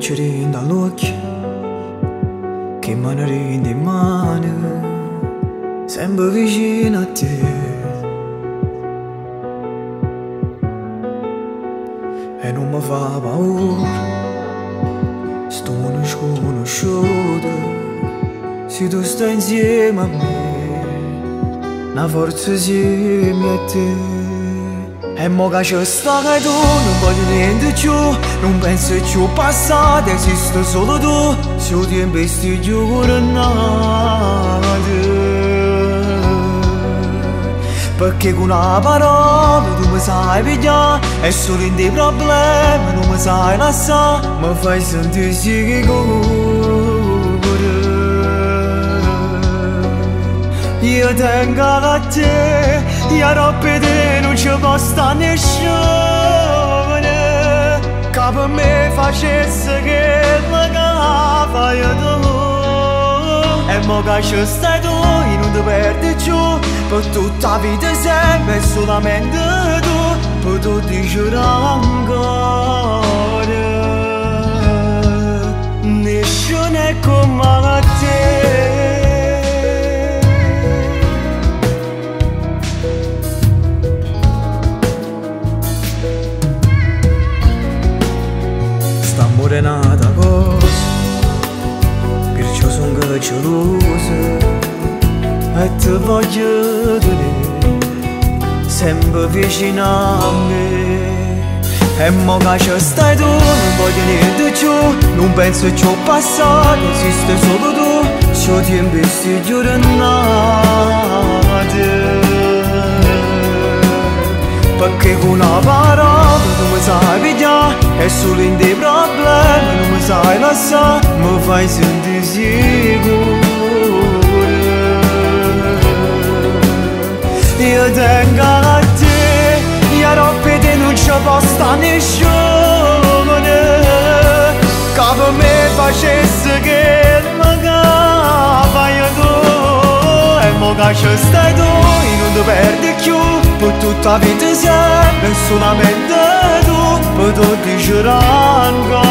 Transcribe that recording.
luce dall'occhio che mi rende in mano, sempre vicino a te. E non mi fa paura, sto sconosciuto, se tu stai insieme a me, una forza insieme a te. E mo che ci sta che tu non voglio niente più, non penso più al passato, esiste solo tu, se il tempo è sti giornate. Perché con una parola tu mi sai pigliare, e solo in dei problemi non mi sai lasciare, mi fai sentire sicuro. Io tengo a te, io roba te non ci può stare nessuno, che per me facesse che mi fai tu. E mo che ci stai tu, io non ti perdi più, per tutta la vita sempre e solamente tu, per tu dicere ancora. Nessuno è come te. È nata cosa, perciò sono geloso e ti voglio tenere sempre vicino a me. E mo che ci stai tu, non voglio niente più, non penso più al passato, esiste solo tu, se il tempo è sti giornate. Perché con una parola non mi sai pigliare, e solo in dei problemi non mi sai lasciare, mi fai sentire sicuro. Io tengo a te, io roba te non ci può stare nessuno, che per me facesse che mi fai tu. E mo che ci stai tu, io non ti perdi più, per tutta la vita sempre solamente tu, per tu dicere ancora.